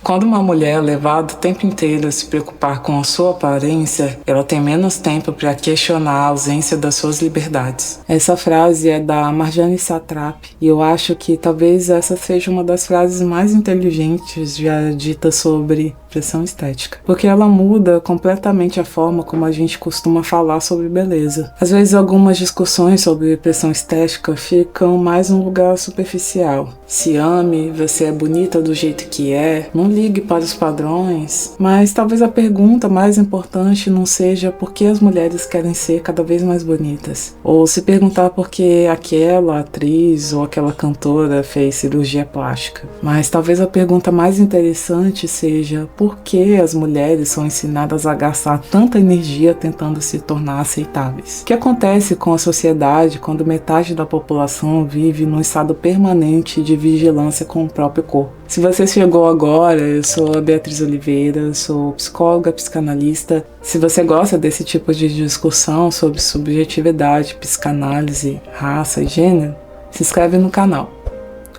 Quando uma mulher é levada o tempo inteiro a se preocupar com a sua aparência, ela tem menos tempo para questionar a ausência das suas liberdades. Essa frase é da Marjane Satrapi e eu acho que talvez essa seja uma das frases mais inteligentes já ditas sobre pressão estética, porque ela muda completamente a forma como a gente costuma falar sobre beleza. Às vezes algumas discussões sobre pressão estética ficam mais num lugar superficial. Se ame, você é bonita do jeito que é, não ligue para os padrões, mas talvez a pergunta mais importante não seja por que as mulheres querem ser cada vez mais bonitas, ou se perguntar por que aquela atriz ou aquela cantora fez cirurgia plástica, mas talvez a pergunta mais interessante seja por que as mulheres são ensinadas a gastar tanta energia tentando se tornar aceitáveis. O que acontece com a sociedade quando metade da população vive num estado permanente de vigilância com o próprio corpo? Se você chegou agora, eu sou a Beatriz Oliveira, sou psicóloga, psicanalista. Se você gosta desse tipo de discussão sobre subjetividade, psicanálise, raça e gênero, se inscreve no canal.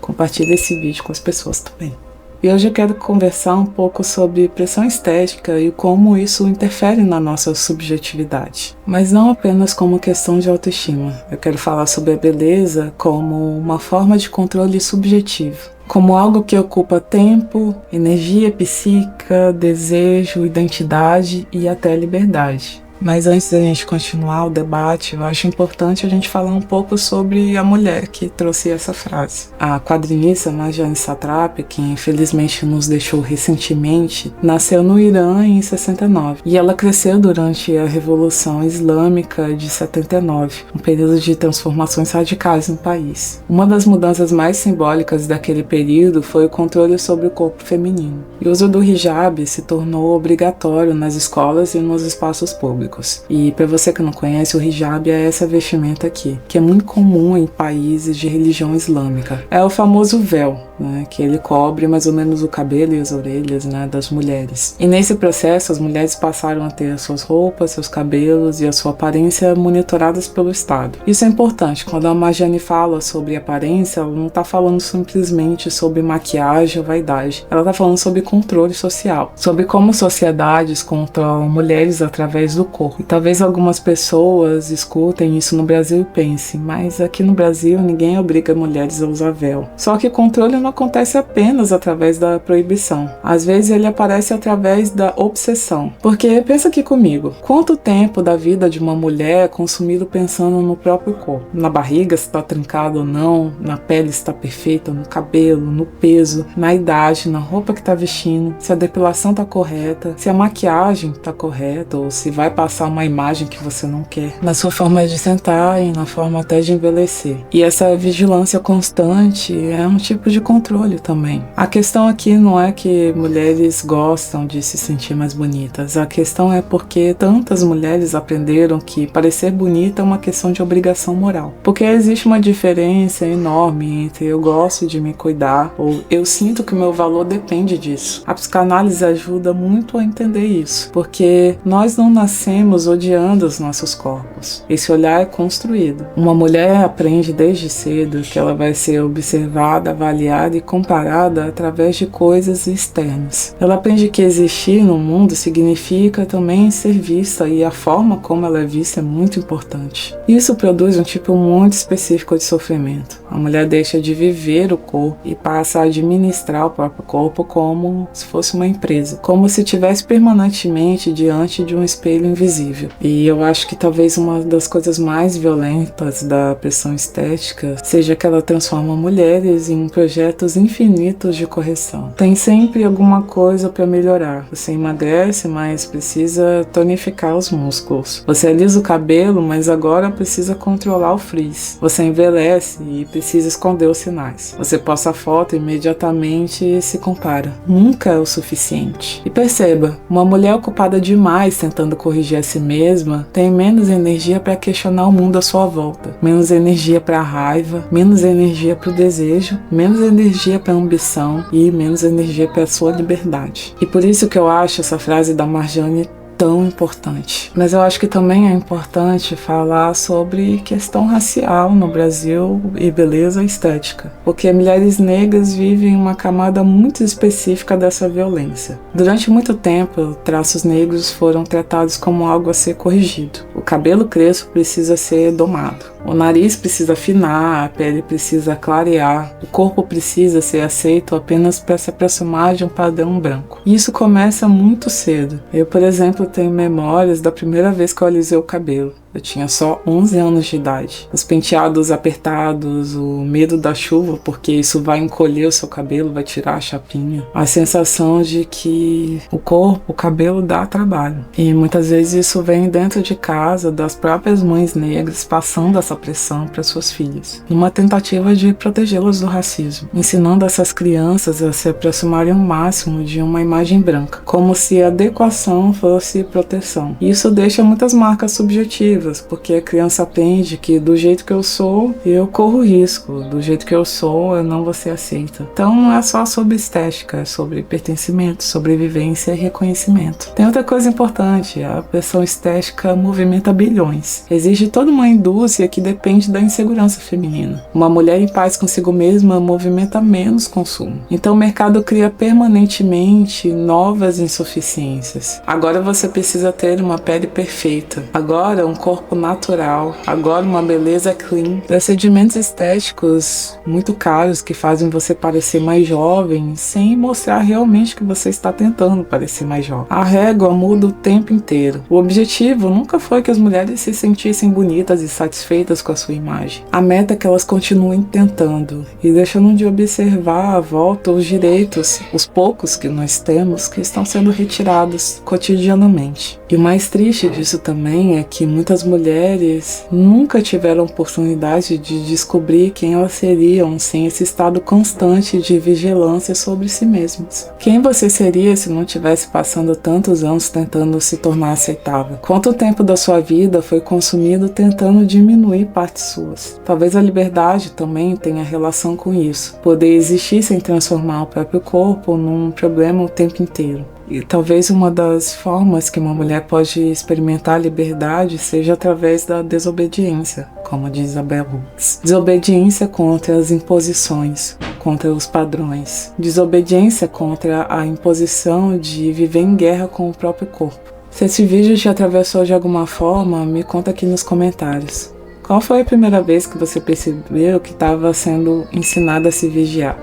Compartilhe esse vídeo com as pessoas também. E hoje eu quero conversar um pouco sobre pressão estética e como isso interfere na nossa subjetividade. Mas não apenas como questão de autoestima. Eu quero falar sobre a beleza como uma forma de controle subjetivo, como algo que ocupa tempo, energia psíquica, desejo, identidade e até liberdade. Mas antes da gente continuar o debate, eu acho importante a gente falar um pouco sobre a mulher que trouxe essa frase. A quadrinista Marjane Satrapi, que infelizmente nos deixou recentemente, nasceu no Irã em 69 e ela cresceu durante a Revolução Islâmica de 79, um período de transformações radicais no país. Uma das mudanças mais simbólicas daquele período foi o controle sobre o corpo feminino. E o uso do hijab se tornou obrigatório nas escolas e nos espaços públicos. E para você que não conhece, o hijab é essa vestimenta aqui, que é muito comum em países de religião islâmica. É o famoso véu, né, que ele cobre mais ou menos o cabelo e as orelhas, né, das mulheres. E nesse processo, as mulheres passaram a ter as suas roupas, seus cabelos e a sua aparência monitoradas pelo Estado. Isso é importante. Quando a Marjane fala sobre aparência, ela não está falando simplesmente sobre maquiagem ou vaidade. Ela está falando sobre controle social, sobre como sociedades controlam mulheres através do corpo. E talvez algumas pessoas escutem isso no Brasil e pensem, mas aqui no Brasil ninguém obriga mulheres a usar véu. Só que o controle não acontece apenas através da proibição. Às vezes ele aparece através da obsessão. Porque pensa aqui comigo, quanto tempo da vida de uma mulher é consumido pensando no próprio corpo? Na barriga, se está trincada ou não, na pele se está perfeita, no cabelo, no peso, na idade, na roupa que está vestindo, se a depilação está correta, se a maquiagem está correta ou se vai passar uma imagem que você não quer, na sua forma de sentar e na forma até de envelhecer. E essa vigilância constante é um tipo de controle também. A questão aqui não é que mulheres gostam de se sentir mais bonitas, a questão é porque tantas mulheres aprenderam que parecer bonita é uma questão de obrigação moral. Porque existe uma diferença enorme entre eu gosto de me cuidar ou eu sinto que o meu valor depende disso. A psicanálise ajuda muito a entender isso, porque nós não nascemos odiando os nossos corpos. Esse olhar é construído. Uma mulher aprende desde cedo que ela vai ser observada, avaliada e comparada através de coisas externas. Ela aprende que existir no mundo significa também ser vista e a forma como ela é vista é muito importante. Isso produz um tipo muito específico de sofrimento. A mulher deixa de viver o corpo e passa a administrar o próprio corpo como se fosse uma empresa, como se estivesse permanentemente diante de um espelho invisível. E eu acho que talvez uma das coisas mais violentas da pressão estética seja que ela transforma mulheres em projetos infinitos de correção. Tem sempre alguma coisa para melhorar. Você emagrece, mas precisa tonificar os músculos. Você alisa o cabelo, mas agora precisa controlar o frizz. Você envelhece e precisa esconder os sinais. Você posta a foto e imediatamente se compara. Nunca é o suficiente. E perceba, uma mulher ocupada demais tentando corrigir a si mesma tem menos energia para questionar o mundo à sua volta, menos energia para a raiva, menos energia para o desejo, menos energia para a ambição e menos energia para a sua liberdade. E por isso que eu acho essa frase da Marjane tão importante. Mas eu acho que também é importante falar sobre questão racial no Brasil e beleza estética, porque mulheres negras vivem uma camada muito específica dessa violência. Durante muito tempo, traços negros foram tratados como algo a ser corrigido. O cabelo crespo precisa ser domado. O nariz precisa afinar, a pele precisa clarear, o corpo precisa ser aceito apenas para se aproximar de um padrão branco. E isso começa muito cedo. Eu, por exemplo, tenho memórias da primeira vez que eu alisei o cabelo. Eu tinha só 11 anos de idade. Os penteados apertados, o medo da chuva, porque isso vai encolher o seu cabelo, vai tirar a chapinha. A sensação de que o cabelo dá trabalho. E muitas vezes isso vem dentro de casa, das próprias mães negras, passando essa pressão para suas filhas, numa tentativa de protegê-las do racismo, ensinando essas crianças a se aproximarem ao máximo de uma imagem branca, como se a adequação fosse proteção. E isso deixa muitas marcas subjetivas, porque a criança aprende que do jeito que eu sou, eu corro risco, do jeito que eu sou, eu não vou ser aceita. Então não é só sobre estética, é sobre pertencimento, sobrevivência e reconhecimento. Tem outra coisa importante, a pressão estética movimenta bilhões. Existe toda uma indústria que depende da insegurança feminina. Uma mulher em paz consigo mesma movimenta menos consumo. Então o mercado cria permanentemente novas insuficiências. Agora você precisa ter uma pele perfeita. Agora um corpo natural. Agora uma beleza clean. Procedimentos estéticos muito caros que fazem você parecer mais jovem sem mostrar realmente que você está tentando parecer mais jovem. A régua muda o tempo inteiro. O objetivo nunca foi que as mulheres se sentissem bonitas e satisfeitas com a sua imagem. A meta é que elas continuem tentando e deixando de observar à volta os direitos, os poucos que nós temos, que estão sendo retirados cotidianamente. E o mais triste disso também é que muitas mulheres nunca tiveram oportunidade de descobrir quem elas seriam sem esse estado constante de vigilância sobre si mesmas. Quem você seria se não tivesse passando tantos anos tentando se tornar aceitável? Quanto tempo da sua vida foi consumido tentando diminuir partes suas? Talvez a liberdade também tenha relação com isso. Poder existir sem transformar o próprio corpo num problema o tempo inteiro. E talvez uma das formas que uma mulher pode experimentar a liberdade seja através da desobediência, como diz a Bell Hooks. Desobediência contra as imposições, contra os padrões. Desobediência contra a imposição de viver em guerra com o próprio corpo. Se esse vídeo te atravessou de alguma forma, me conta aqui nos comentários. Qual foi a primeira vez que você percebeu que estava sendo ensinado a se vigiar?